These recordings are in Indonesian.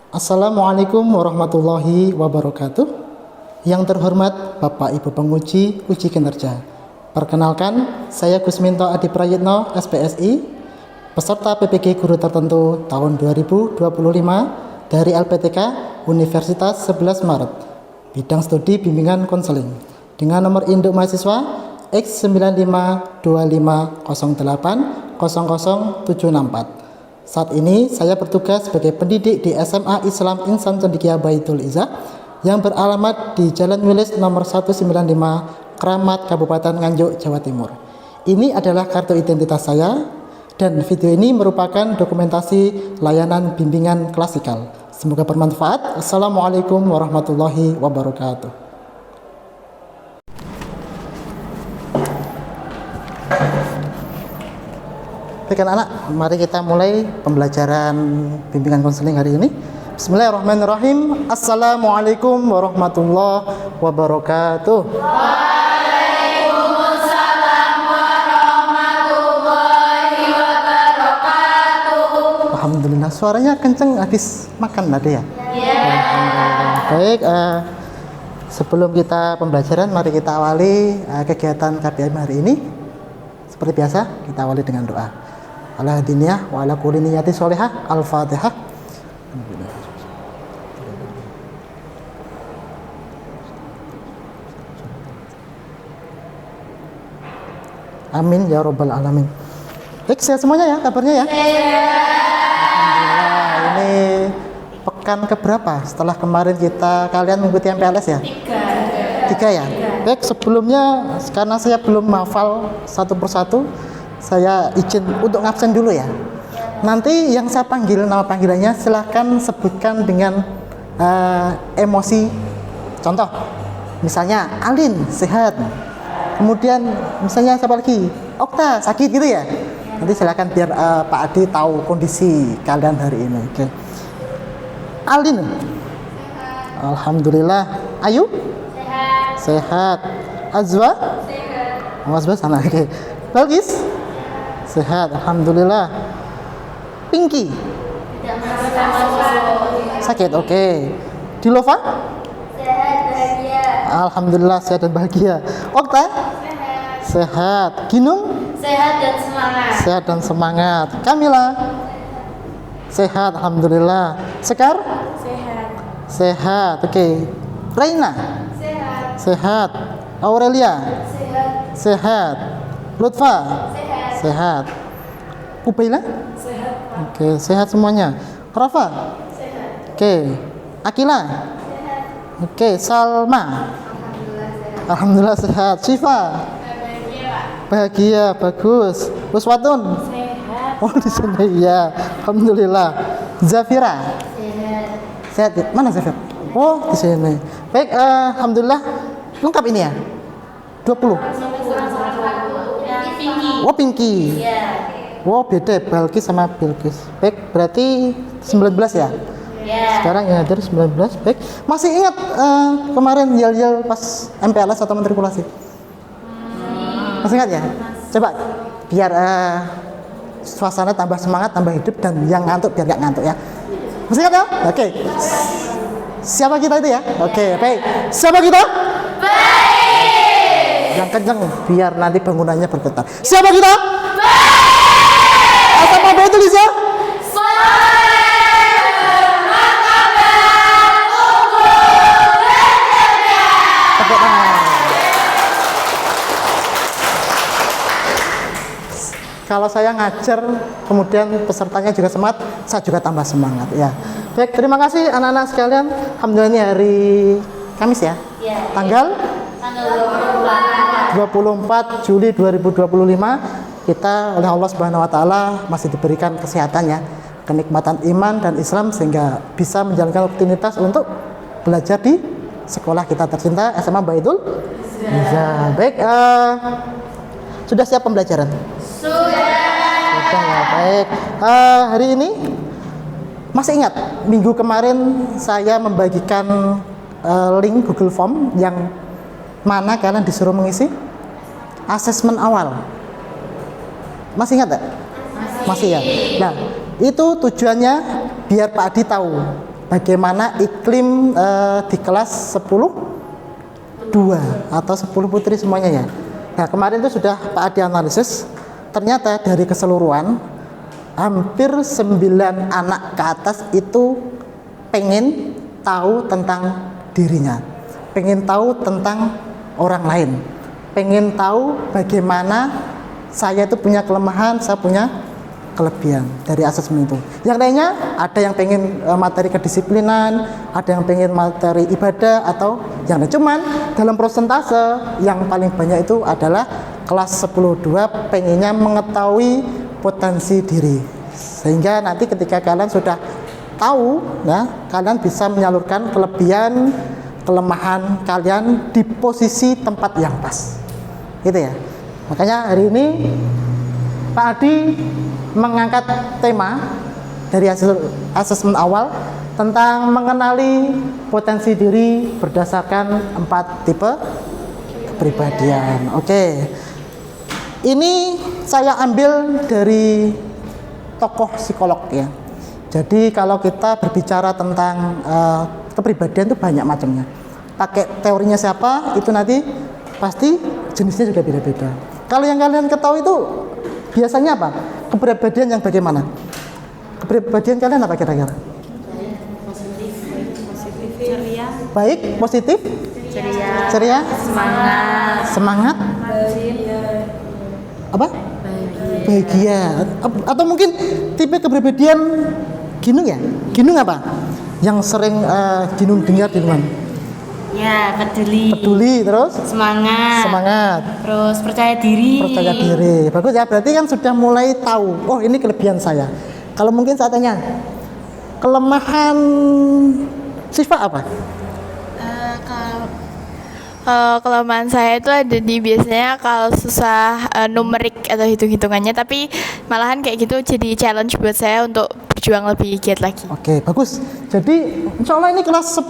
Assalamualaikum warahmatullahi wabarakatuh. Yang terhormat Bapak Ibu penguji uji kinerja. Perkenalkan, saya Gusminto Adi Prayitno, SPSI, peserta PPG Guru Tertentu tahun 2025 dari LPTK Universitas 11 Maret, bidang studi bimbingan konseling, dengan nomor induk mahasiswa X9525080074. Saat ini saya bertugas sebagai pendidik di SMA Islam Insan Cendekia Baitul Izzah yang beralamat di Jalan Wilis nomor 195, Kramat, Kabupaten Nganjuk, Jawa Timur. Ini adalah kartu identitas saya dan video ini merupakan dokumentasi layanan bimbingan klasikal. Semoga bermanfaat. Assalamualaikum warahmatullahi wabarakatuh. Baik anak-anak, mari kita mulai pembelajaran bimbingan konseling hari ini. Bismillahirrahmanirrahim. Assalamualaikum warahmatullahi wabarakatuh. Waalaikumsalam warahmatullahi wabarakatuh. Alhamdulillah, suaranya kenceng habis makan tadi ya? Ya. Baik, sebelum kita pembelajaran, mari kita awali kegiatan KBM hari ini. Seperti biasa, kita awali dengan doa. Ala hadiniyah wa ala kulli niyati sholihah. Al-Fatihah. Amin ya robbal alamin. Baik, sehat semuanya ya, kabarnya ya? Alhamdulillah. Ini pekan keberapa setelah kemarin kalian mengikuti MPLS ya? Tiga ya? Baik, sebelumnya karena saya belum hafal satu persatu, saya izin untuk ngabsen dulu ya. Nanti yang saya panggil, nama panggilannya silahkan sebutkan dengan emosi. Contoh, misalnya Alin, sehat. Kemudian misalnya siapa lagi? Okta, sakit gitu ya. Nanti silakan biar Pak Adi tahu kondisi kalian hari ini. Oke. Alin. Alhamdulillah. Ayu? Sehat. Azwa? Sehat. Azwa sana. Oke. Balkis? Sehat. Alhamdulillah. Pinky? Sakit. Oke. Dilova? Sehat bahagia. Alhamdulillah sehat dan bahagia. Okta? Sehat. Ginung? Sehat dan semangat. Sehat dan semangat. Kamila? Sehat. Alhamdulillah. Sekar? Sehat. Sehat. Oke. Raina? Sehat. Sehat. Aurelia? Sehat. Sehat. Lutfa? Sehat. Sehat. Ubaila? Sehat. Oke, sehat semuanya. Rafa? Sehat. Oke. Akila? Sehat. Oke. Salma? Alhamdulillah sehat. Alhamdulillah sehat. Syifa? Bahagia, Pak. Bahagia, bagus. Uswatun? Sehat. Oh, di sini ya. Alhamdulillah. Zafira? Sehat. Sehat. Mana Zafira? Oh, di sini. Baik, alhamdulillah. Lengkap ini ya? 20. Pinky. Oh, Pinky. Ya. Oh, beda Balkis sama Bilkis. Baik, berarti 19 ya? Ya. Sekarang yang hadir 19. Baik. Masih ingat kemarin yel-yel pas MPLS atau matrikulasi? Masih ingat ya? Coba biar suasana tambah semangat, tambah hidup, dan yang ngantuk biar gak ngantuk ya. Masih ingat ya? Oke. Siapa kita itu ya? Oke, baik. Siapa kita? Baik. Yang kenceng biar nanti bangunannya bergetar. Siapa kita? Baik. Apa Baitul Izzah? Tepuk tangan. Kalau saya ngajar, kemudian pesertanya juga semangat, saya juga tambah semangat ya. Baik, terima kasih anak-anak sekalian. Alhamdulillah ini hari Kamis ya. Ya. Tanggal 24 Juli 2025, kita oleh Allah Subhanahu wa taala masih diberikan kesehatan ya, kenikmatan iman dan Islam sehingga bisa menjalankan rutinitas untuk belajar di sekolah kita tercinta SMA Baitul Izzah. Baik, sudah siap pembelajaran? Sudah ya, baik. Hari ini masih ingat minggu kemarin saya membagikan link Google Form yang mana kalian disuruh mengisi asesmen awal. Masih ingat tak? Masih ya. Nah, itu tujuannya biar Pak Adi tahu bagaimana iklim di kelas 10-2 atau 10 putri semuanya ya. Nah, kemarin itu sudah Pak Adi analisis, ternyata dari keseluruhan hampir 9 anak ke atas itu pengen tahu tentang dirinya, pengen tahu tentang orang lain, pengen tahu bagaimana saya itu punya kelemahan, saya punya kelebihan dari asesmen itu. Yang lainnya ada yang pengen materi kedisiplinan, ada yang pengen materi ibadah atau yang lain. Cuman dalam persentase yang paling banyak itu adalah kelas 10-2 pengennya mengetahui potensi diri. Sehingga nanti ketika kalian sudah tahu ya, kalian bisa menyalurkan kelebihan, kelemahan kalian di posisi tempat yang pas. Gitu ya. Makanya hari ini Pak Adi mengangkat tema dari asesmen awal tentang mengenali potensi diri berdasarkan 4 tipe kepribadian. Oke. Ini saya ambil dari tokoh psikolog ya. Jadi kalau kita berbicara tentang kepribadian itu banyak macamnya. Pakai teorinya siapa itu nanti pasti jenisnya juga beda-beda. Kalau yang kalian ketahui itu biasanya apa? Kepribadian yang bagaimana? Kepribadian kalian apa kira-kira? Positif, ceria, Baik, positif, ceria, semangat, apa? Bahagia. Atau mungkin tipe kepribadian ginung ya? Ginung apa? Yang sering ginung dengar di luar. ya, peduli, Terus semangat, terus percaya diri, bagus ya. Berarti kan sudah mulai tahu, oh ini kelebihan saya. Kalau mungkin saya tanya, kelemahan Siva apa? Kalau kelemahan saya itu ada di biasanya kalau susah numerik atau hitung-hitungannya, tapi malahan kayak gitu jadi challenge buat saya untuk berjuang lebih giat lagi. Oke, bagus. Jadi insya Allah ini kelas 10-2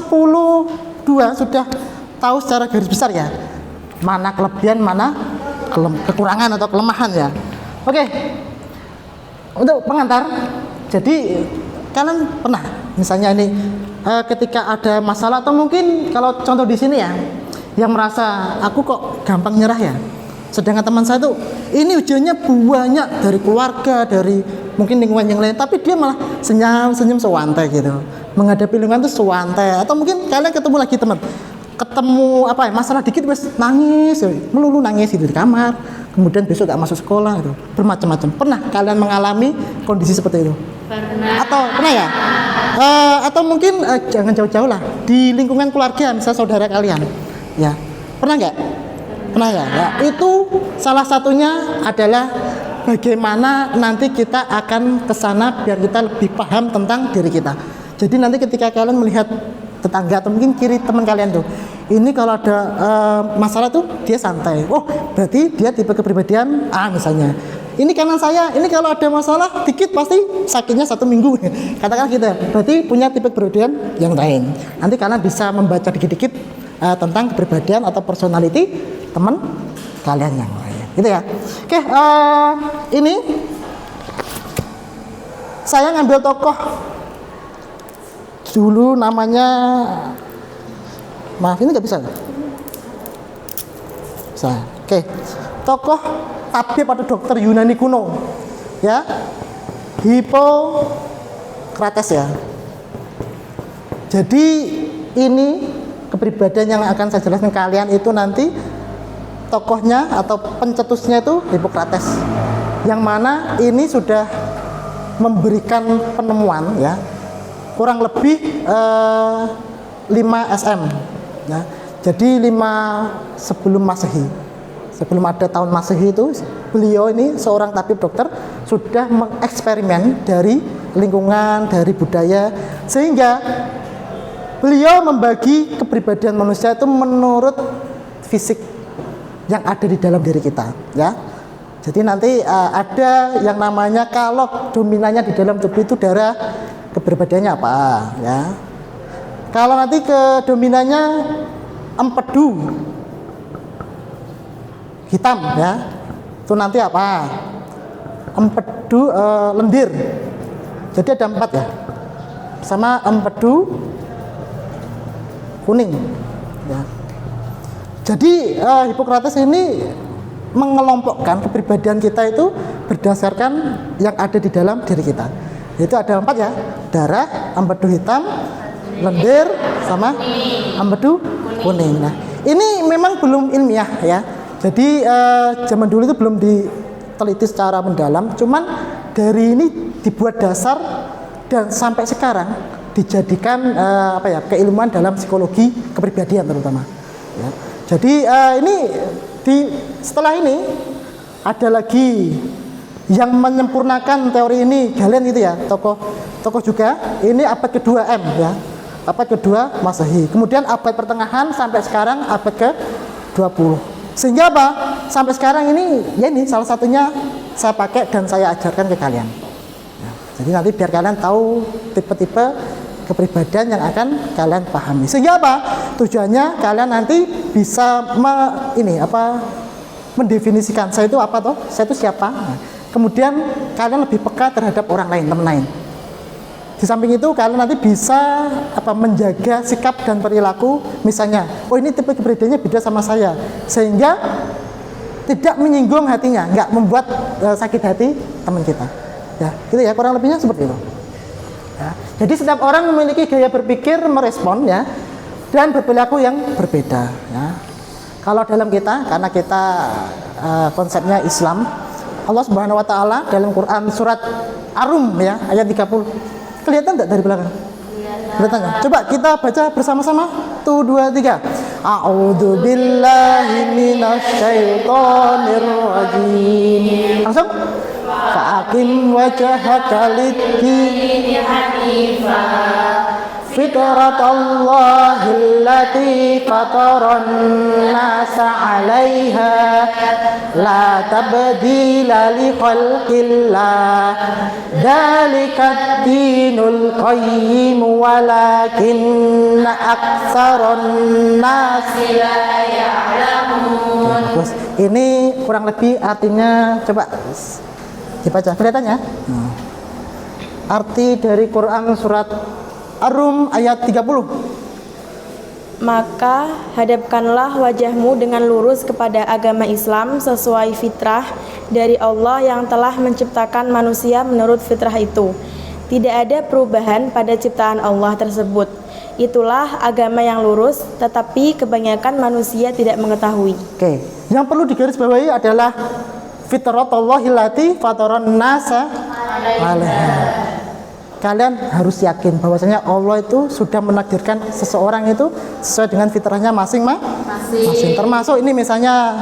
sudah tahu secara garis besar ya, mana kelebihan, mana kekurangan atau kelemahan ya. Oke, untuk pengantar, jadi kalian pernah misalnya ini ketika ada masalah atau mungkin kalau contoh di sini ya, yang merasa aku kok gampang nyerah ya, sedangkan teman saya tuh ini ujiannya banyak dari keluarga, dari mungkin lingkungan yang lain, tapi dia malah senyum sewantai gitu, menghadapi lingkungan tuh sewantai. Atau mungkin kalian ketemu lagi teman, ketemu apa ya, masalah dikit wes nangis, melulu nangis di kamar, kemudian besok gak masuk sekolah gitu, bermacam-macam. Pernah kalian mengalami kondisi seperti itu? pernah, Atau pernah ya? Atau mungkin jangan jauh-jauh lah, di lingkungan keluarga, misalnya saudara kalian ya, pernah nggak? Pernah ya? Ya, itu salah satunya adalah bagaimana nanti kita akan kesana biar kita lebih paham tentang diri kita. Jadi nanti ketika kalian melihat tetangga atau mungkin kiri teman kalian tuh, ini kalau ada masalah tuh dia santai, oh berarti dia tipe kepribadian A misalnya. Ini kanan saya, ini kalau ada masalah dikit pasti sakitnya 1 minggu, katakan gitu. Berarti punya tipe kepribadian yang lain. Nanti kalian bisa membaca dikit-dikit tentang kepribadian atau personality teman kalian yang lain, gitu ya. Oke, ini saya ngambil tokoh dulu namanya, maaf ini nggak bisa. Bisa. Oke, tokoh tabib atau dokter Yunani kuno, ya, Hippocrates ya. Jadi ini kepribadian yang akan saya jelaskan kalian itu nanti tokohnya atau pencetusnya itu Hippocrates, yang mana ini sudah memberikan penemuan ya kurang lebih 5 SM ya. Jadi 5 sebelum Masehi, sebelum ada tahun Masehi itu beliau ini seorang tabib dokter sudah mengeksperimen dari lingkungan, dari budaya, sehingga beliau membagi kepribadian manusia itu menurut fisik yang ada di dalam diri kita, ya. Jadi nanti ada yang namanya kalau dominannya di dalam tubuh itu darah, kepribadiannya apa, ya. Kalau nanti ke dominannya empedu, hitam, ya, itu nanti apa? Empedu lendir. Jadi ada 4 ya. sama empedu kuning. Ya. Jadi Hippocrates ini mengelompokkan kepribadian kita itu berdasarkan yang ada di dalam diri kita. Itu ada 4 ya, darah, empedu hitam, lendir, sama empedu kuning. Nah, ini memang belum ilmiah ya. Jadi zaman dulu itu belum diteliti secara mendalam. Cuman dari ini dibuat dasar dan sampai sekarang dijadikan keilmuan dalam psikologi kepribadian terutama. Ya. Jadi setelah ini ada lagi yang menyempurnakan teori ini, Galen itu ya, tokoh juga. Ini abad kedua M ya, abad kedua Masehi. Kemudian abad pertengahan sampai sekarang abad ke-20. Sehingga apa? Sampai sekarang ini ya ini salah satunya saya pakai dan saya ajarkan ke kalian. Ya, jadi nanti biar kalian tahu tipe-tipe kepribadian yang akan kalian pahami. Sehingga apa? Tujuannya kalian nanti bisa mendefinisikan saya itu apa toh? Saya itu siapa? Nah, kemudian kalian lebih peka terhadap orang lain, teman lain. Di samping itu kalian nanti bisa menjaga sikap dan perilaku, misalnya, oh ini tipe kepribadiannya beda sama saya, sehingga tidak menyinggung hatinya, nggak membuat sakit hati teman kita. Ya, gitu ya, kurang lebihnya seperti itu. Ya. Jadi setiap orang memiliki gaya berpikir, merespon ya, dan berperilaku yang berbeda. Ya. Kalau dalam kita, karena kita konsepnya Islam, Allah Subhanahu Wa Taala dalam Quran surat Ar-Rum ya ayat 30, kelihatan tidak dari belakang? Kelihatan ya? Coba kita baca bersama-sama. 1, 2, 3. A'udzu billahi minasyaitonir rajim. Langsung. Fa'aqim wajhaka lid-dini hanifa fitratallahi allati fataran nasa 'alaiha la tabdila li khalqillah dzalika dinul qayyim walakinna aktsaran nasi la ya'lamun. Terus ini kurang lebih artinya, coba dibaca, kelihatannya. Arti dari Quran surat Ar-Rum ayat 30. Maka hadapkanlah wajahmu dengan lurus kepada agama Islam sesuai fitrah dari Allah yang telah menciptakan manusia menurut fitrah itu. Tidak ada perubahan pada ciptaan Allah tersebut. Itulah agama yang lurus, tetapi kebanyakan manusia tidak mengetahui. Oke, yang perlu digarisbawahi adalah fitratallahi allati fataran nasa 'alaiha. Kalian harus yakin bahwasanya Allah itu sudah menakdirkan seseorang itu sesuai dengan fitrahnya masing-masing. Termasuk ini misalnya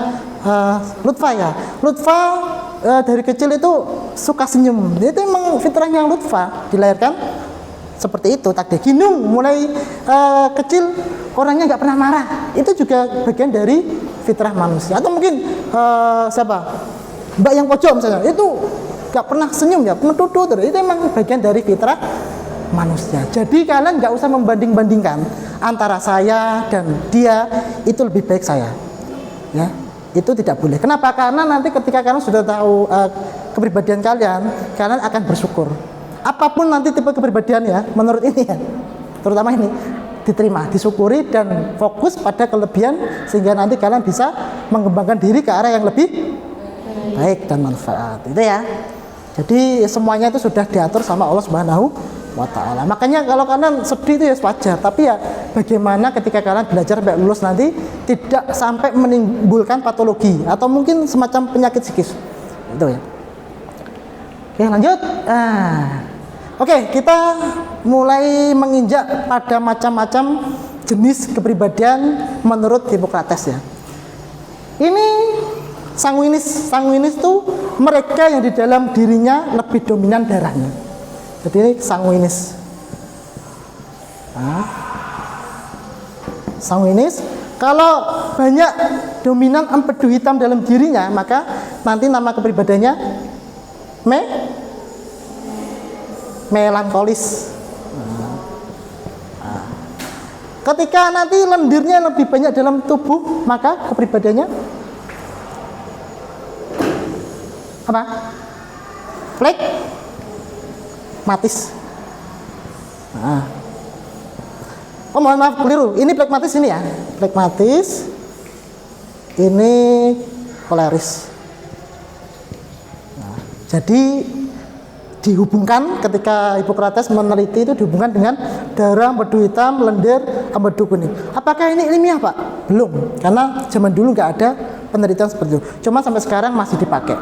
Lutfa ya. Lutfa dari kecil itu suka senyum. Itu memang fitrahnya Lutfa, dilahirkan seperti itu. Takdir Ginung mulai kecil orangnya nggak pernah marah. Itu juga bagian dari fitrah manusia. Atau mungkin siapa? Mbak yang pojok misalnya, itu gak pernah senyum ya, menuduh terus. Itu memang bagian dari fitrah manusia. Jadi kalian gak usah membanding-bandingkan antara saya dan dia, itu lebih baik saya. Ya, itu tidak boleh. Kenapa? Karena nanti ketika kalian sudah tahu kepribadian kalian akan bersyukur. Apapun nanti tipe kepribadian ya, menurut ini ya, terutama ini, diterima, disyukuri dan fokus pada kelebihan sehingga nanti kalian bisa mengembangkan diri ke arah yang lebih baik dan manfaat. Itu ya. Jadi semuanya itu sudah diatur sama Allah Subhanahu wa Ta'ala. Makanya kalau kalian sedih itu ya wajar, tapi ya bagaimana ketika kalian belajar sampai lulus nanti tidak sampai menimbulkan patologi atau mungkin semacam penyakit psikis. Itu ya. Oke, lanjut. Oke, kita mulai menginjak pada macam-macam jenis kepribadian menurut Hippocrates ya. Ini sanguinis itu mereka yang di dalam dirinya lebih dominan darahnya. Jadi ini sanguinis. Sanguinis, kalau banyak dominan empedu hitam dalam dirinya, maka nanti nama kepribadiannya melankolis. Ketika nanti lendirnya lebih banyak dalam tubuh, maka kepribadiannya apa? Flekmatis. Nah. Oh mohon maaf keliru. Ini plekmatis ini ya. Plekmatis. Ini koleris. Nah, jadi dihubungkan ketika Hippocrates meneliti itu dihubungkan dengan darah, empedu hitam, lendir, empedu kuning. Apakah ini ilmiah Pak? Belum. Karena zaman dulu nggak ada penelitian seperti itu. Cuma sampai sekarang masih dipakai.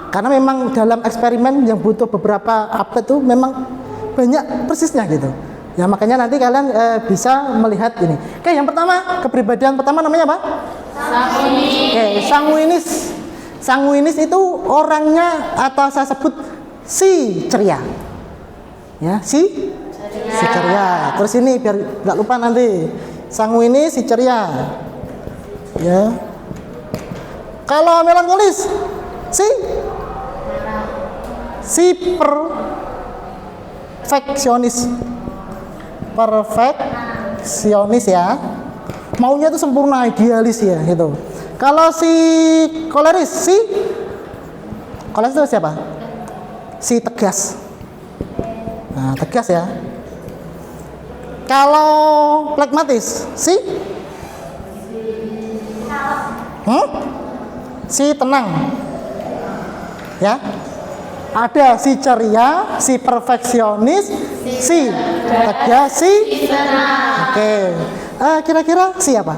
Karena memang dalam eksperimen yang butuh beberapa update itu memang banyak persisnya gitu. Ya makanya nanti kalian bisa melihat ini. Oke, yang pertama, kepribadian pertama namanya apa? Sanguinis. Oke, sanguinis. Sanguinis itu orangnya atau saya sebut si ceria. Ya, si ceria. Terus ini biar nggak lupa nanti. Sanguinis si ceria. Ya. Kalau melankolis si perfeksionis ya, maunya itu sempurna, idealis ya gitu. Kalau si koleris itu siapa? Si tegas. Nah, tegas ya. Kalau plekmatis si tenang ya. Ada si ceria, si perfeksionis, si tegas, si tenang. Oke. Kira-kira siapa?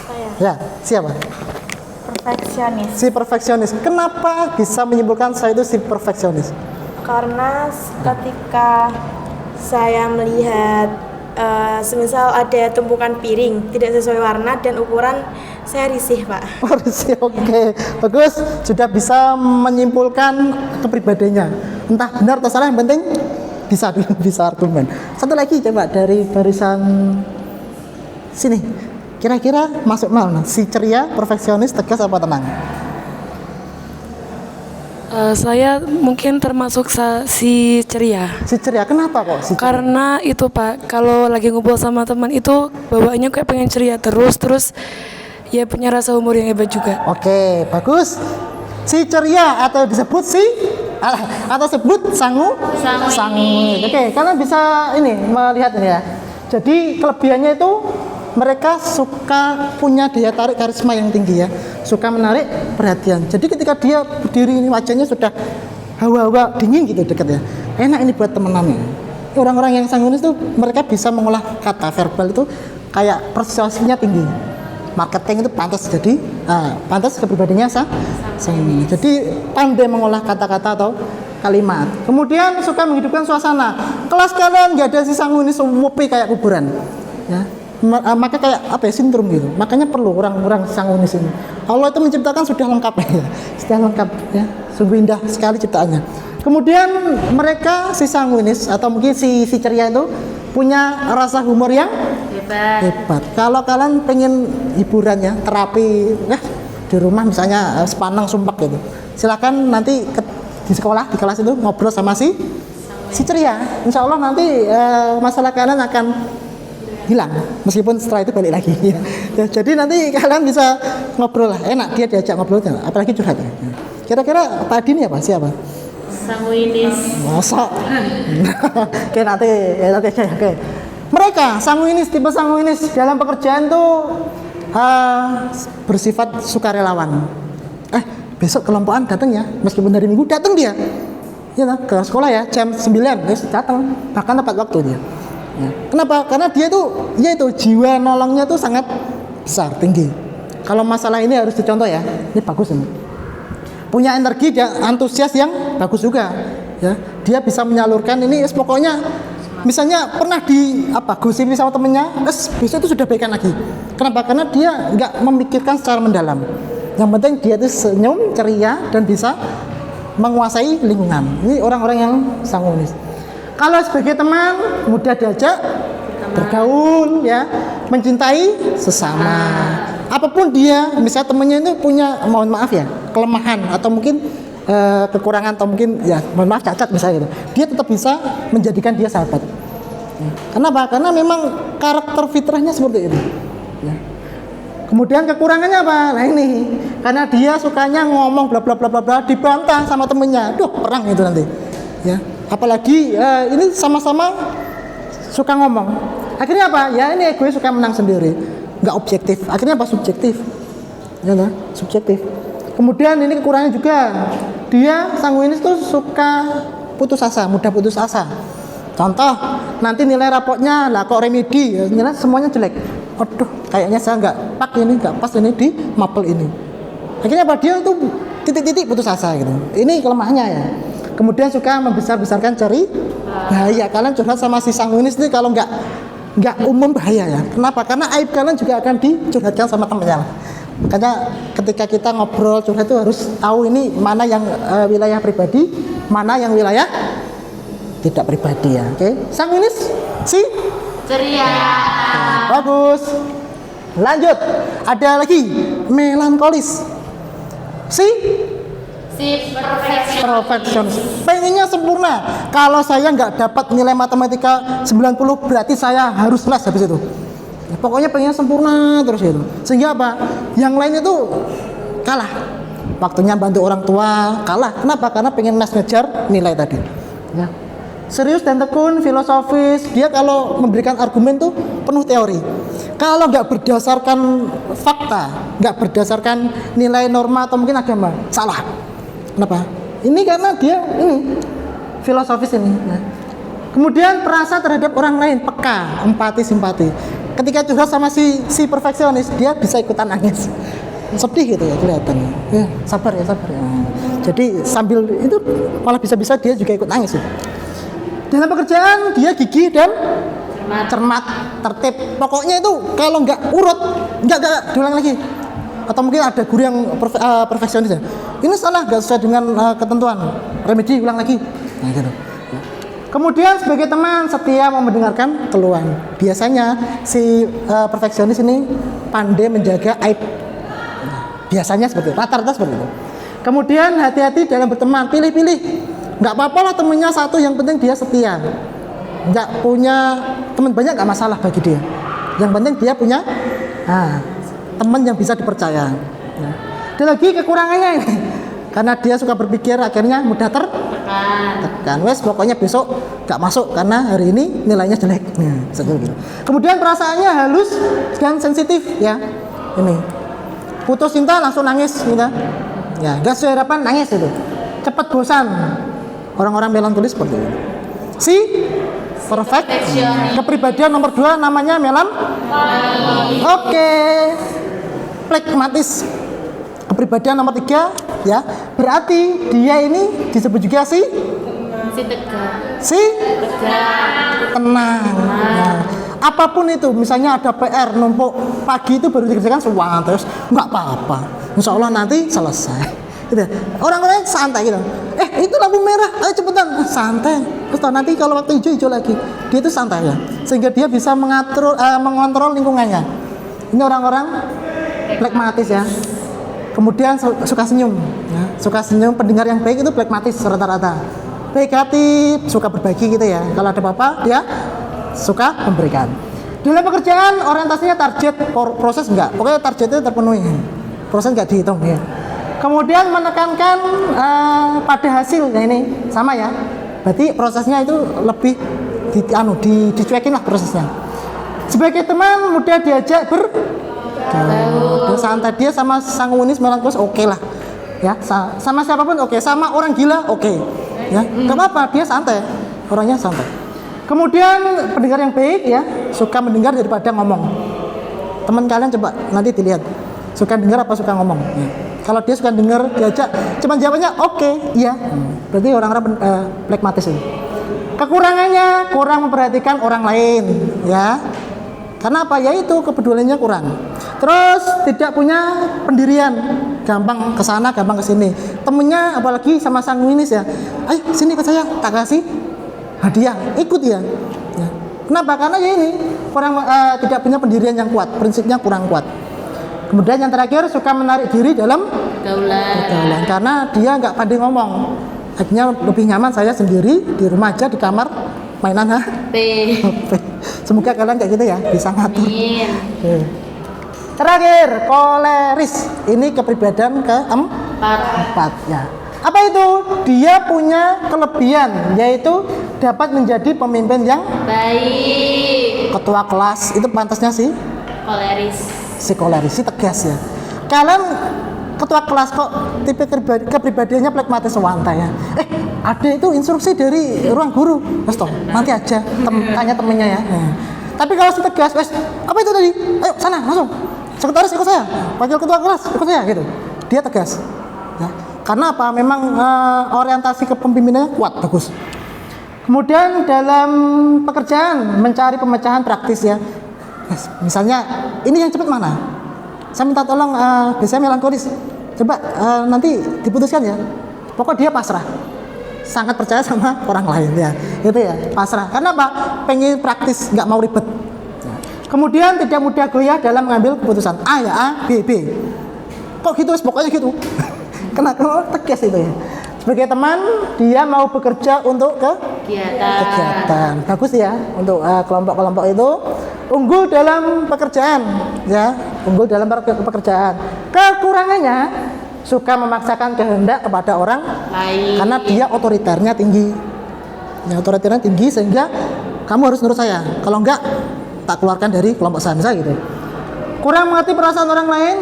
Saya. Ya, siapa? Perfeksionis. Si perfeksionis. Kenapa bisa menyimpulkan saya itu si perfeksionis? Karena ketika saya melihat semisal ada tumpukan piring tidak sesuai warna dan ukuran, saya risih Pak. Oh, risih, oke. Bagus, sudah bisa menyimpulkan kepribadiannya. Entah benar atau salah, yang penting bisa argumen. Satu lagi coba dari barisan sini. Kira-kira masuk mana? Si ceria, perfeksionis, tegas apa tenang? Saya mungkin termasuk si ceria. Si ceria, kenapa kok si ceria? Karena itu Pak, kalau lagi ngumpul sama teman itu bawaannya kayak pengen ceria terus ya punya rasa humor yang hebat juga. Oke, bagus. Si ceria atau disebut atau sebut sanguinis. Oke, kalian bisa ini melihat ini ya. Jadi kelebihannya itu mereka suka punya daya tarik karisma yang tinggi ya, suka menarik perhatian. Jadi ketika dia berdiri ini wajahnya sudah hawa-hawa dingin gitu dekat ya, enak ini buat temenannya. Orang-orang yang sanguinis itu mereka bisa mengolah kata verbal itu kayak persuasinya tinggi. Marketing itu pantas jadi pantas kepribadiannya sanguinis. Jadi pandai mengolah kata-kata atau kalimat. Kemudian suka menghidupkan suasana. Kelas kalian nggak ada si sanguinis sepi kayak kuburan ya. Maka kayak apa ya, sindrom gitu. Makanya perlu orang-orang sanguinis ini. Allah itu menciptakan sudah lengkap ya. Sudah lengkap ya. Sungguh indah sekali ciptaannya. Kemudian mereka si sanguinis atau mungkin si ceria itu punya rasa humor yang hebat. Kalau kalian pengen hiburan ya, terapi ya di rumah misalnya sepanang sumpek gitu. Silakan nanti di sekolah, di kelas itu ngobrol sama si ceria. Insya Allah nanti masalah kalian akan hilang, meskipun setelah itu balik lagi ya. Jadi nanti kalian bisa ngobrol lah, enak dia diajak ngobrol, apalagi curhat ya. Kira-kira Pak Adi ini apa? Siapa? Sanguinis. Masa? Oke nanti aja. Oke. Mereka sanguinis, tipe sanguinis dalam pekerjaan tuh bersifat sukarelawan. Besok kelompokan datang ya, meskipun dari minggu datang dia. Ya ke sekolah ya, jam 9 datang, bahkan tepat waktu dia. Ya. Kenapa? Karena dia tuh, jiwa nolongnya tuh sangat besar, tinggi. Kalau masalah ini harus dicontoh ya, ini bagus ini. Punya energi dan antusias yang bagus juga. Ya, dia bisa menyalurkan ini. Pokoknya, misalnya pernah gosipi sama temennya, besok itu sudah baikan lagi. Kenapa? Karena dia nggak memikirkan secara mendalam. Yang penting dia itu senyum, ceria dan bisa menguasai lingkungan. Ini orang-orang yang sanguinis. Kalau sebagai teman, mudah diajak bergaul ya, mencintai sesama. Apapun dia, misalnya temannya itu punya, mohon maaf ya, kelemahan atau mungkin kekurangan atau mungkin ya, mohon maaf cacat misalnya gitu. Dia tetap bisa menjadikan dia sahabat. Kenapa? Karena memang karakter fitrahnya seperti itu. Ya. Kemudian kekurangannya apa? Nah ini, karena dia sukanya ngomong bla bla bla bla bla, dibantah sama temennya, perang itu nanti. Ya. Apalagi ini sama-sama suka ngomong. Akhirnya apa? Ya ini egois suka menang sendiri, nggak objektif. Akhirnya apa? Subjektif. Ya, nah, subjektif. Kemudian ini kekurangannya juga, dia sanguinis tuh suka putus asa, mudah putus asa. Contoh, nanti nilai rapotnya lah kok remedi, ya, nilai semuanya jelek. Aduh, kayaknya saya nggak pas ini di mapel ini. Akhirnya apa? Dia tuh titik-titik putus asa gitu. Ini kelemahannya ya. Kemudian suka membesar-besarkan cari bahaya. Kalian curhat sama si sanguinis ini kalau nggak umum bahaya ya. Kenapa? Karena aib kalian juga akan dicurhatkan sama temannya. Makanya ketika kita ngobrol curhat itu harus tahu ini mana yang wilayah pribadi, mana yang wilayah tidak pribadi ya. Oke, sanguinis si Ceria. bagus. Lanjut, ada lagi melankolis si perfeksionis. Pengennya sempurna. Kalau saya nggak dapat nilai matematika 90 berarti saya harus les habis itu. Ya, pokoknya pengen sempurna terus gitu. Sehingga apa? Yang lain itu kalah. Waktunya bantu orang tua kalah. Kenapa? Karena pengen les ngejar nilai tadi. Ya. Serius dan tekun, filosofis. Dia kalau memberikan argumen tuh penuh teori. Kalau nggak berdasarkan fakta, nggak berdasarkan nilai norma atau mungkin agama, salah. Kenapa? Ini karena dia ini filosofis ini. Nah. Kemudian perasa terhadap orang lain, peka, empati, simpati. Ketika curhat sama si perfeksionis, dia bisa ikutan nangis, sedih gitu ya kelihatannya. Ya, sabar ya. Jadi sambil itu malah bisa-bisa dia juga ikut nangis. Ya. Dalam pekerjaan dia gigih dan cermat, tertib. Pokoknya itu kalau nggak urut, nggak diulang lagi. Atau mungkin ada guru yang perfeksionis ya. Ini salah, nggak sesuai dengan ketentuan. Remedi, ulang lagi. Nah gitu. Kemudian sebagai teman setia mau mendengarkan keluhan. Biasanya si perfeksionis ini pandai menjaga aib. Biasanya seperti itu, rata-rata seperti itu. Kemudian hati-hati dalam berteman, pilih-pilih. Nggak apa-apa lah temennya satu, yang penting dia setia. Nggak punya teman banyak nggak masalah bagi dia. Yang penting dia punya teman yang bisa dipercaya. Ada lagi kekurangannya ini. Karena dia suka berpikir akhirnya mudah tertekan. Wes pokoknya besok nggak masuk karena hari ini nilainya jelek. Kemudian perasaannya halus dan sensitif ya. Ini putus cinta langsung nangis gitu. Ya, nggak sesuai harapan nangis itu. Cepat bosan. Orang-orang melankolis seperti itu. Si perfect. Kepribadian nomor 2 namanya Oke. Plekmatis. Kepribadian nomor 3 ya. Berarti dia ini disebut juga si tenang. Nah, apapun itu, misalnya ada PR numpuk pagi itu baru dikerjakan semuanya terus nggak apa-apa. Insya Allah nanti selesai. Gitu. Orang-orang santai gitu. Itu lampu merah, ayo cepetan. Santai. Terus nanti kalau waktu hijau lagi. Dia itu santai ya. Sehingga dia bisa mengontrol lingkungannya. Ini orang-orang plekmatis ya. Kemudian suka senyum ya. Suka senyum, pendengar yang baik itu plekmatis rata-rata. Baik hati, suka berbagi gitu ya. Kalau ada apa-apa dia suka memberikan. Dalam pekerjaan orientasinya target, proses enggak. Pokoknya targetnya terpenuhi. Proses enggak dihitung ya. Kemudian menekankan pada hasil, ya ini sama ya. Berarti prosesnya itu lebih dicuekin lah prosesnya. Sebagai teman mudah diajak bergaul. Santai dia sama sanguinis melankolis oke lah. Ya, sama siapapun oke, sama orang gila oke. Ya, nggak apa-apa, dia santai. Orangnya santai. Kemudian pendengar yang baik ya, suka mendengar daripada ngomong. Teman kalian coba nanti dilihat. Suka dengar apa suka ngomong? Ya. Kalau dia suka dengar, diajak, cuman jawabannya oke, iya. Berarti orang-orang plekmatis ini. Kekurangannya kurang memperhatikan orang lain, ya. Karena apa? Yaitu kepeduliannya kurang. Terus tidak punya pendirian, gampang ke sana, gampang ke sini. Temennya apalagi sama sanguinis ya. Ayo sini ke saya, tak kasih hadiah, ikut ya. Kenapa? Karena ya ini kurang tidak punya pendirian yang kuat, prinsipnya kurang kuat. Kemudian yang terakhir suka menarik diri dalam pergaulan karena dia nggak pandai ngomong. Akhirnya lebih nyaman saya sendiri di rumah aja di kamar mainan HP. Semoga kalian kayak gitu ya bisa ngatur. Terakhir koleris, ini kepribadian keempat ya. Apa itu? Dia punya kelebihan, yaitu dapat menjadi pemimpin yang Baik. ketua kelas. Itu pantasnya sih Koleris. si koleris, si tegas ya. Kalian ketua kelas kok tipe kepribadiannya pragmatis sewanta ya. Ada itu instruksi dari ruang guru. Mas toh, nanti aja tanya temennya ya. Tapi kalau si tegas, wes apa itu tadi? Ayo sana langsung. Sekretaris ikut saya, wakil ketua kelas ikut saya gitu. Dia tegas. Ya. Karena apa? Memang orientasi kepemimpinannya kuat, bagus. Kemudian dalam pekerjaan mencari pemecahan praktis ya. Misalnya ini yang cepat mana? Saya minta tolong, biasanya melankolis. Coba nanti diputuskan ya. Pokoknya dia pasrah. Sangat percaya sama orang lain ya. Gitu ya, pasrah. Karena apa? Pengen praktis, nggak mau ribet. Kemudian tidak mudah goyah dalam mengambil keputusan. A ya A, B B. Kok gitu? Pokoknya gitu. Kenapa tegas itu ya? Sebagai teman, dia mau bekerja untuk kegiatan. Bagus ya untuk kelompok-kelompok itu unggul dalam pekerjaan, ya, unggul dalam pekerjaan. Kekurangannya suka memaksakan kehendak kepada orang Lain. karena dia otoriternya tinggi. Ya, otoriternya tinggi sehingga kamu harus nurut saya. Kalau enggak, tak keluarkan dari kelompok saya, misalnya gitu. Kurang mengerti perasaan orang lain.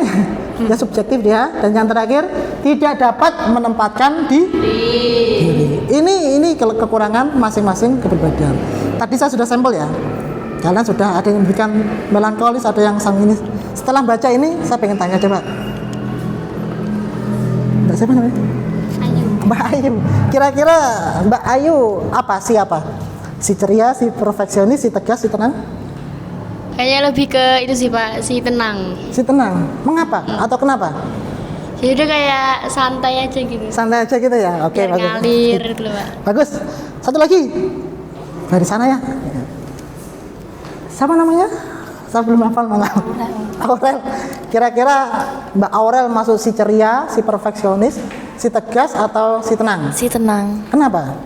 Ya subjektif dia. Dan yang terakhir, tidak dapat menempatkan diri. Ini kekurangan masing-masing kepribadian. Tadi saya sudah sampel ya. Kalian sudah ada yang memberikan melankolis, ada yang sanguinis. Setelah baca ini, saya pengen tanya coba. Mbak siapa namanya? Mbak Ayu. Kira-kira Mbak Ayu apa? Si ceria, si perfeksionis, si tegas, si tenang? Kayaknya lebih ke itu sih Pak, si tenang. Si tenang. Mengapa? Atau kenapa? Jadi udah kayak santai aja gitu. Santai aja gitu ya. Oke, Biar bagus. ngalir gitu loh Pak. Bagus. Satu lagi. Dari sana ya. Siapa namanya? Saya belum hafal malah. Aurel. Kira-kira Mbak Aurel masuk si ceria, si perfeksionis, si tegas atau si tenang? Si tenang. Kenapa?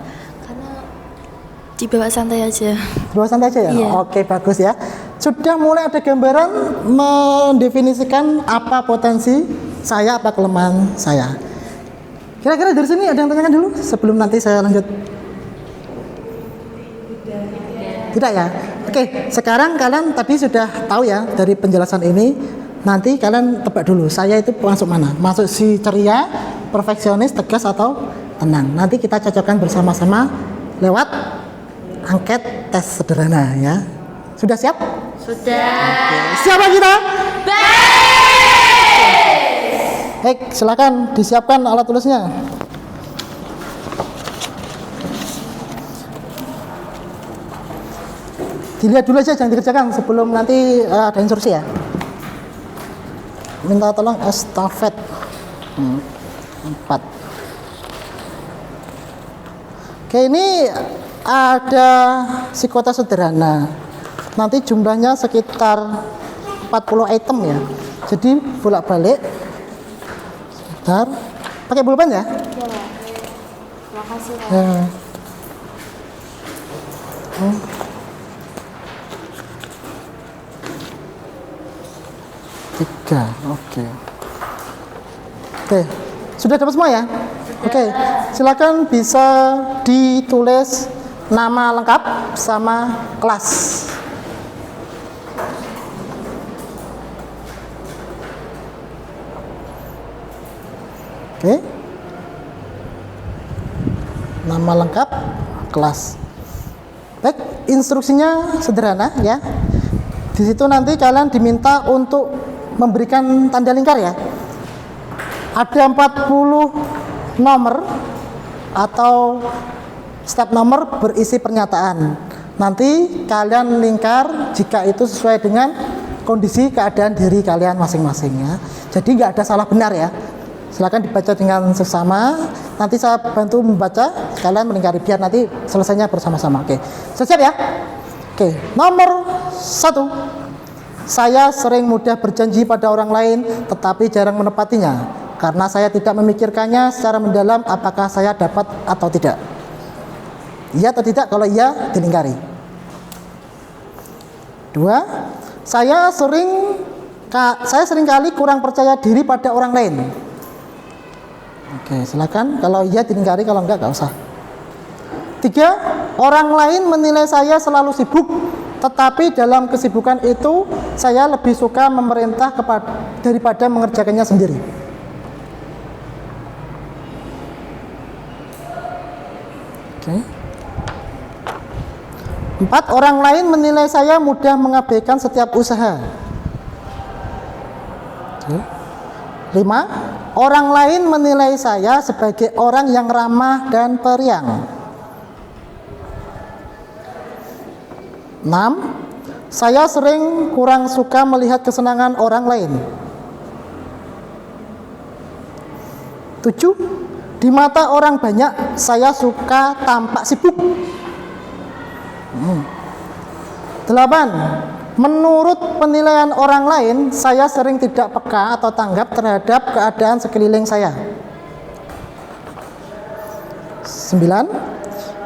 Dibawa santai aja. Bawa santai aja ya? Iya. Oke, bagus ya. Sudah mulai ada gambaran mendefinisikan apa potensi saya, apa kelemahan saya. Kira-kira dari sini ada yang tanyakan dulu sebelum nanti saya lanjut? Tidak ya? Oke, sekarang kalian tadi sudah tahu ya dari penjelasan ini. Nanti kalian tebak dulu, saya itu masuk mana? Masuk si ceria, perfeksionis, tegas atau tenang? Nanti kita cocokkan bersama-sama lewat angket tes sederhana ya. Sudah siap? Sudah. Siapa kita? Baik, silakan disiapkan alat tulisnya. Dilihat dulu aja, jangan dikerjakan sebelum nanti ada instruksi ya. Minta tolong estafet 4. Oke, ini ada psikota sederhana. Nanti jumlahnya sekitar 40 item ya. Jadi bolak-balik. Sebentar. Pakai pulpen ya? Iya Pak. Makasih Pak. Ya. Tiga, oke. Oke, sudah dapat semua ya? Oke, silakan bisa ditulis nama lengkap sama kelas. Oke. Nama lengkap, kelas. Baik, instruksinya sederhana ya. Di situ nanti kalian diminta untuk memberikan tanda lingkar ya. Ada 40 nomor atau setiap nomor berisi pernyataan. Nanti kalian lingkar jika itu sesuai dengan kondisi keadaan diri kalian masing-masing ya. Jadi nggak ada salah benar ya. Silakan dibaca dengan sesama. Nanti saya bantu membaca, kalian melingkari biar nanti selesainya bersama-sama. Oke, siap ya? Oke, nomor 1. Saya sering mudah berjanji pada orang lain, tetapi jarang menepatinya. Karena saya tidak memikirkannya secara mendalam apakah saya dapat atau tidak. Iya atau tidak? Kalau iya, dilingkari. 2. Saya seringkali kurang percaya diri pada orang lain. Oke, silakan. Kalau iya dilingkari, kalau enggak usah. 3. Orang lain menilai saya selalu sibuk, tetapi dalam kesibukan itu saya lebih suka memerintah daripada mengerjakannya sendiri. Oke. 4. Orang lain menilai saya mudah mengabaikan setiap usaha. Oke. 5. Orang lain menilai saya sebagai orang yang ramah dan periang. 6. Saya sering kurang suka melihat kesenangan orang lain. 7. Di mata orang banyak saya suka tampak sibuk. 8. Menurut penilaian orang lain, saya sering tidak peka atau tanggap terhadap keadaan sekeliling saya. 9.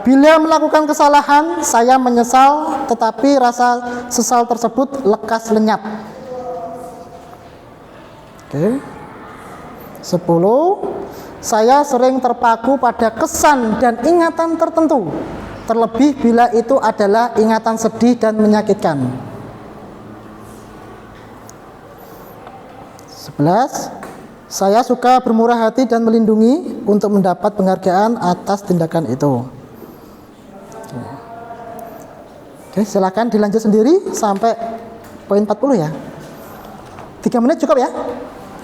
Bila melakukan kesalahan, saya menyesal, tetapi rasa sesal tersebut lekas lenyap. Oke. 10. Saya sering terpaku pada kesan dan ingatan tertentu, terlebih bila itu adalah ingatan sedih dan menyakitkan. 11. Saya suka bermurah hati dan melindungi untuk mendapat penghargaan atas tindakan itu. Oke, silakan dilanjut sendiri sampai poin 40 ya. 3 menit cukup ya?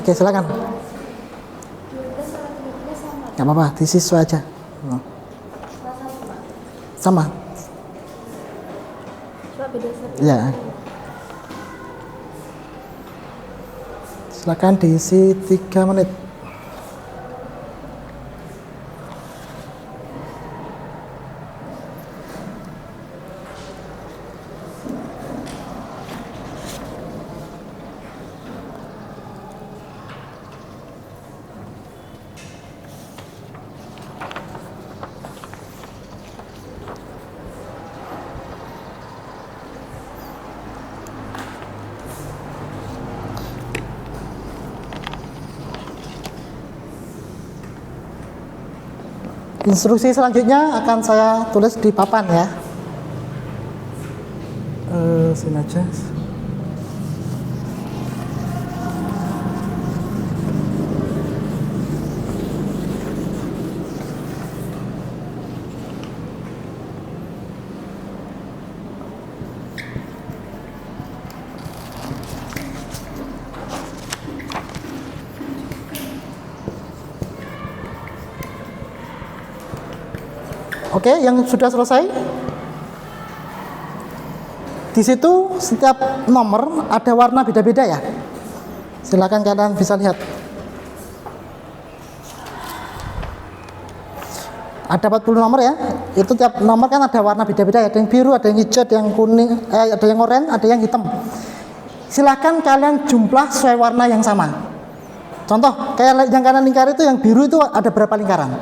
Oke, silakan. Gak apa-apa, di siswa aja. Sama. Ya. Silakan diisi 3 menit. Instruksi selanjutnya akan saya tulis di papan ya. Sini aja. Oke, yang sudah selesai. Di situ setiap nomor ada warna beda-beda ya. Silakan kalian bisa lihat. Ada 40 nomor ya. Itu tiap nomor kan ada warna beda-beda ya. Ada yang biru, ada yang hijau, ada yang kuning, ada yang oranye, ada yang hitam. Silakan kalian jumlah sesuai warna yang sama. Contoh, kayak yang kalian lingkari itu, yang biru itu ada berapa lingkaran?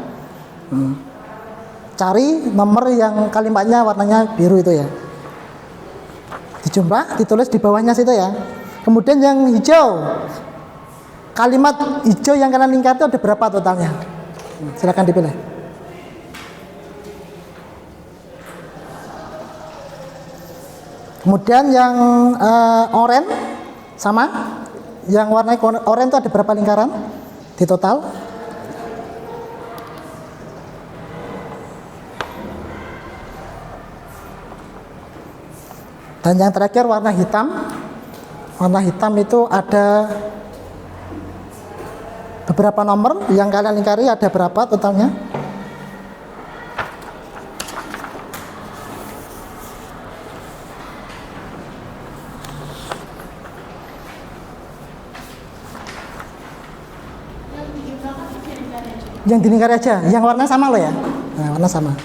Cari nomor yang kalimatnya warnanya biru itu ya. Dijumlah, ditulis di bawahnya situ ya. Kemudian yang hijau, kalimat hijau yang kalian lingkar itu ada berapa totalnya? Silakan dipilih. Kemudian yang oranye sama, yang warna oranye itu ada berapa lingkaran di total? Dan yang terakhir warna hitam. Warna hitam itu ada beberapa nomor yang kalian lingkari, ada berapa totalnya? Yang dilingkari aja, yang warna sama loh ya. Nah, warna sama.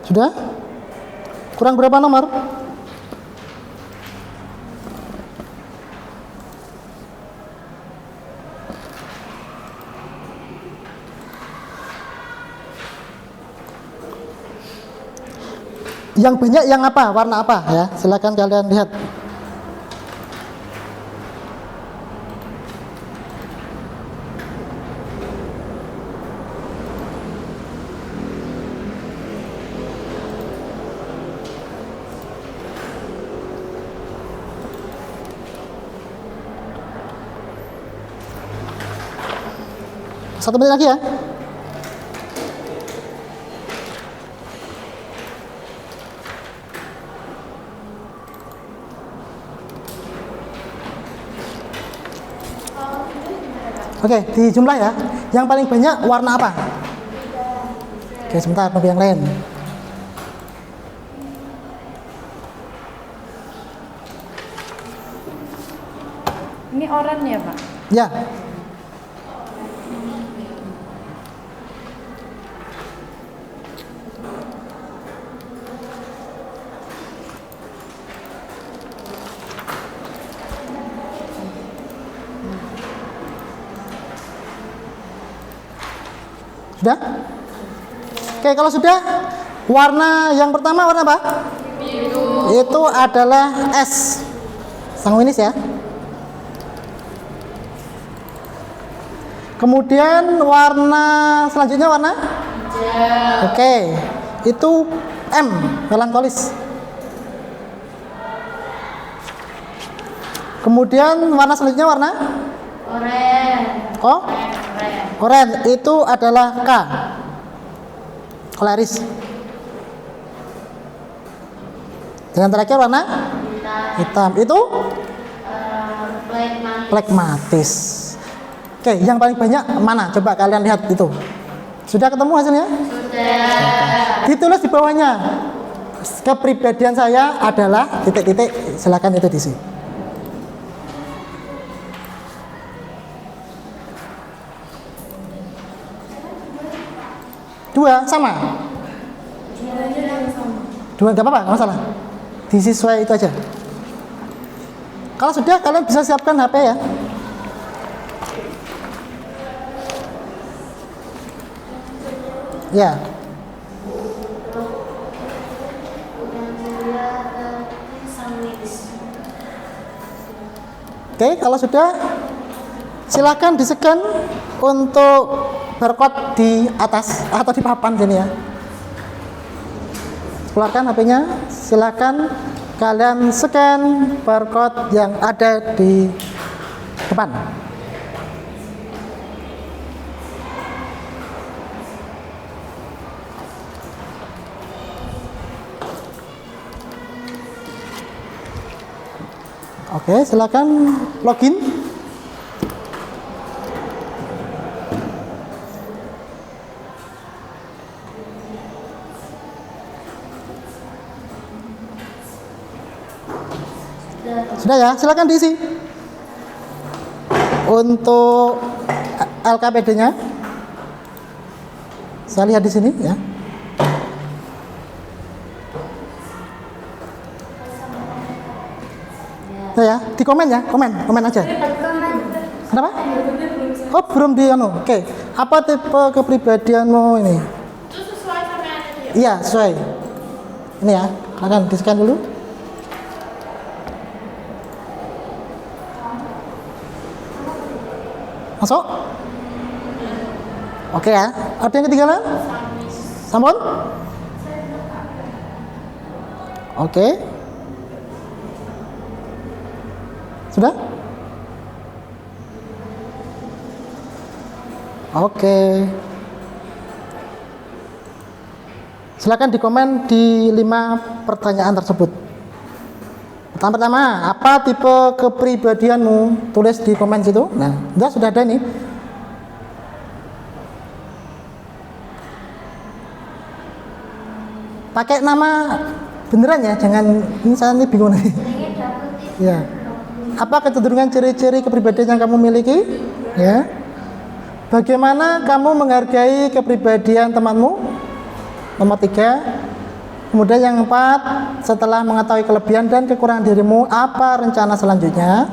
Sudah? Kurang berapa nomor? Yang banyak yang apa? Warna apa ya? Silakan kalian lihat. Satu menit lagi ya. Oke, di jumlah ya. Yang paling banyak warna apa? Oke, sebentar, nunggu yang lain. Ini oranye ya, Pak? Ya. Sudah? Oke, kalau sudah, warna yang pertama warna apa? Biru. Itu adalah S. Sanguinis ya. Kemudian warna selanjutnya warna? Hijau. Oke, itu M, melankolis. Kemudian warna selanjutnya warna? Oren. Oh? Oren itu adalah K, koleris. Dan terakhir warna? Hitam. Itu? Plekmatis. Oke, yang paling banyak mana? Coba kalian lihat itu. Sudah ketemu hasilnya? Sudah. Ditulis di bawahnya. Kepribadian saya adalah titik-titik. Silakan itu diisi. Dua sama. Dua nggak apa-apa, nggak masalah. Disesuai itu aja. Kalau sudah, kalian bisa siapkan HP ya. Ya. Oke, kalau sudah, silakan di-scan untuk barcode di atas atau di papan sini ya. Keluarkan HP-nya, silakan kalian scan barcode yang ada di depan. Oke, silakan login. Sudah ya, silakan diisi. Untuk LKPD-nya, saya lihat di sini ya. Nah ya, di komen ya, komen aja. Kenapa? Oh, belum di anu. Oke. Apa tipe kepribadianmu ini? Itu sesuai sama yang ada dia. Iya, sesuai. Ini ya, akan di-scan dulu. Masuk? Oke ya. Ada yang ketinggalan? Sampun? Oke. Sudah? Oke. Silakan dikomen di 5 pertanyaan tersebut. Pertama, apa tipe kepribadianmu? Tulis di komen situ. Nah, sudah ada nih. Pakai nama beneran ya, jangan ini saya nih bingung nih. Ya. Apa kecenderungan ciri-ciri kepribadian yang kamu miliki? Ya. Bagaimana kamu menghargai kepribadian temanmu? Nomor 3. Kemudian yang keempat, setelah mengetahui kelebihan dan kekurangan dirimu, apa rencana selanjutnya?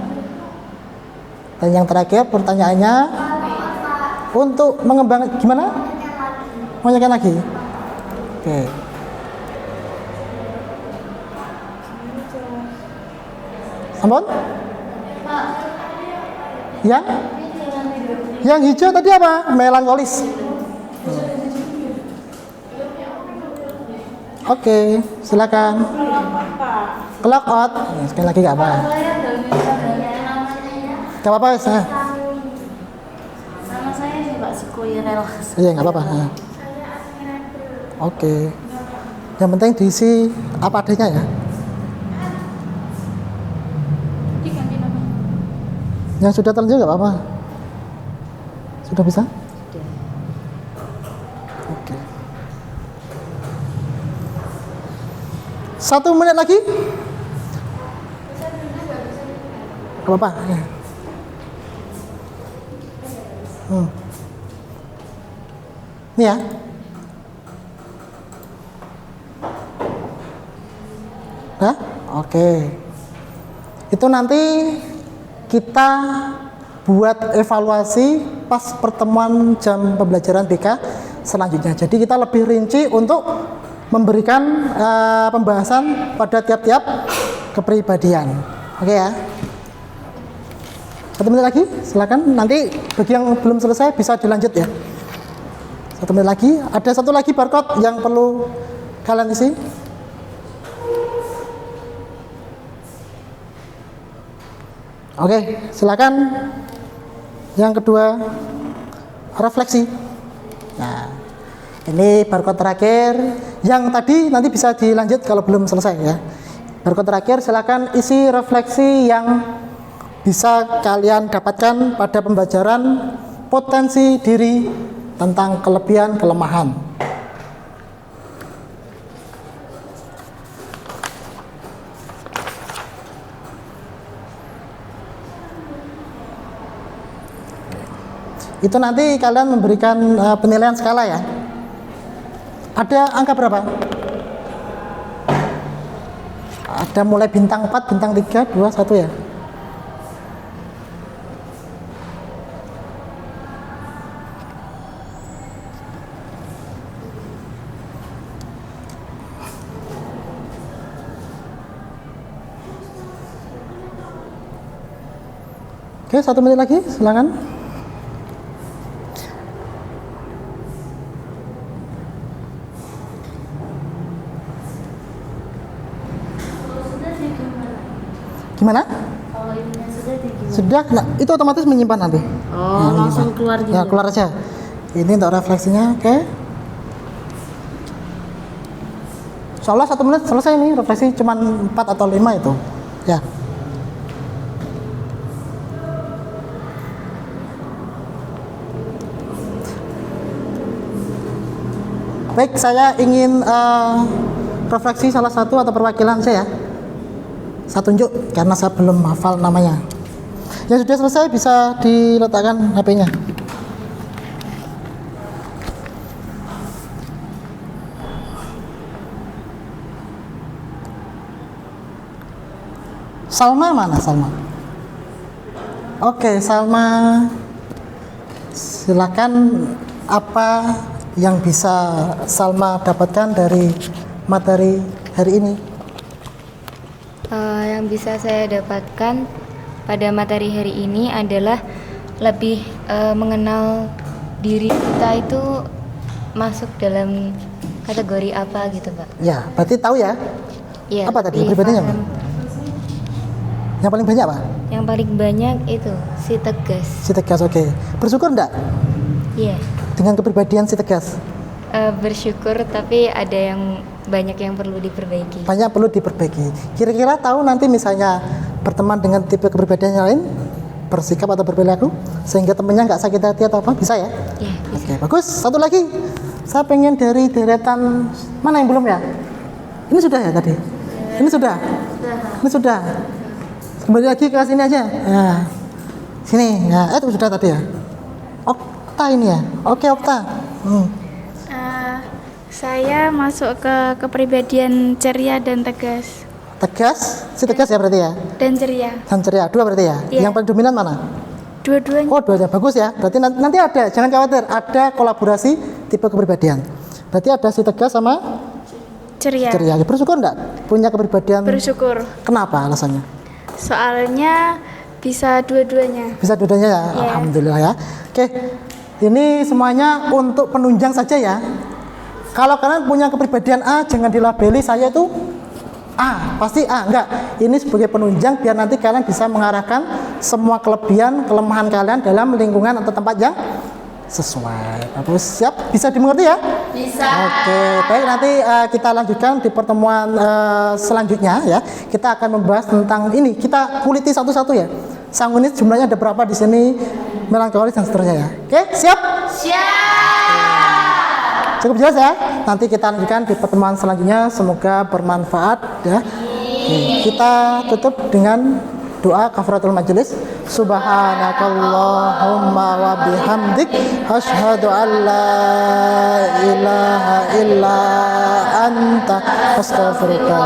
Dan yang terakhir pertanyaannya, untuk mengembangkan gimana? Mau nyanyikan lagi? Oke. Sampun? Yang hijau tadi apa? Melankolis. Oke, silakan. Clock out. Nah, sekali lagi nggak apa? Nggak apa-apa, Wes. Nama saya sih Pak Sikoirel. Iya, nggak apa-apa. Nah. Oke. Yang penting diisi apa adanya ya. Yang sudah terlanjur nggak apa-apa. Sudah bisa? Oke. 1 menit lagi? Gak apa-apa. Ini ya. Nah, oke. Itu nanti kita buat evaluasi pas pertemuan jam pembelajaran BK selanjutnya. Jadi kita lebih rinci untuk memberikan pembahasan pada tiap-tiap kepribadian. Oke ya. 1 menit lagi, silakan. Nanti bagi yang belum selesai bisa dilanjut ya. 1 menit lagi. Ada satu lagi barcode yang perlu kalian isi. Oke, silakan. Yang kedua, refleksi. Nah, ini barcode terakhir. Yang tadi nanti bisa dilanjut kalau belum selesai ya. Barcode terakhir, silakan isi refleksi yang bisa kalian dapatkan pada pembelajaran potensi diri tentang kelebihan kelemahan. Itu nanti kalian memberikan penilaian skala ya. Ada angka berapa? Ada mulai bintang 4, bintang 3, 2, 1 ya. Oke, 1 menit lagi, silakan. Gimana? Kalau ininya sudah digimana? Sudah, nah, itu otomatis menyimpan nanti. Oh, langsung keluar gitu. Ya, keluar aja. Ini untuk refleksinya, oke. Soalnya 1 menit selesai nih, refleksi cuma 4 atau 5 itu. Ya. Baik, saya ingin refleksi salah satu atau perwakilan saya. Saya tunjuk karena saya belum hafal namanya. Yang sudah selesai bisa diletakkan HP-nya. Salma mana Salma? Oke, Salma, silakan. Apa yang bisa Salma dapatkan dari materi hari ini? Yang bisa saya dapatkan pada materi hari ini adalah lebih mengenal diri kita itu masuk dalam kategori apa gitu, Pak. Ya, berarti tahu ya? Ya, Apa tadi lebih kepribadiannya, paham. Pak? Yang paling banyak apa? Yang paling banyak itu si tegas. Si tegas, oke. Bersyukur enggak Iya. dengan kepribadian si tegas? Bersyukur, tapi ada yang banyak yang perlu diperbaiki. Banyak perlu diperbaiki. Kira-kira tahu nanti misalnya berteman dengan tipe kepribadian yang lain, bersikap atau berperilaku sehingga temennya nggak sakit hati atau apa, bisa ya? Ya, bisa. Oke, bagus. Satu lagi, saya pengen dari deretan mana yang belum ya? Ini sudah ya tadi? Ini sudah? Ini sudah. Kembali lagi ke sini aja. Ya. Sini. Ya, itu sudah tadi ya. Okta ini ya. Oke, Okta. Saya masuk ke kepribadian ceria dan tegas. Tegas, si tegas ya berarti ya. Dan ceria. Dan ceria, dua berarti ya. Iya. Yang paling dominan mana? Dua-duanya. Oh, dua-duanya bagus ya. Berarti nanti ada, jangan khawatir, ada kolaborasi tipe kepribadian. Berarti ada si tegas sama Ceria. ceria. Bersyukur enggak punya kepribadian? Bersyukur. Kenapa alasannya? Soalnya bisa dua-duanya. Bisa dua-duanya ya. Iya. Alhamdulillah ya. Oke. Ini semuanya untuk penunjang saja ya. Kalau kalian punya kepribadian A, jangan dilabeli saya itu A, pasti A. Enggak. Ini sebagai penunjang biar nanti kalian bisa mengarahkan semua kelebihan, kelemahan kalian dalam lingkungan atau tempat yang sesuai. Bagus, siap? Bisa dimengerti ya? Bisa. Oke, baik, nanti kita lanjutkan di pertemuan selanjutnya ya. Kita akan membahas tentang ini. Kita kuliti satu-satu ya. Sang unit jumlahnya ada berapa di sini, melankolis dan seterusnya ya. Oke, siap? Cukup jelas ya? Nanti kita lanjutkan di pertemuan selanjutnya. Semoga bermanfaat ya. Oke, kita tutup dengan doa kafaratul majelis. Subhanakallahumma wa bihamdik asyhadu an la ilaha illa anta astaghfiruka.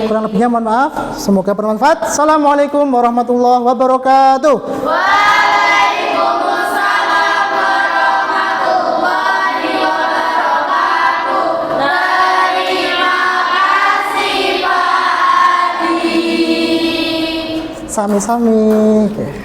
Kurang lebihnya mohon maaf. Semoga bermanfaat. Assalamualaikum warahmatullahi wabarakatuh. Sami-sami. Oke.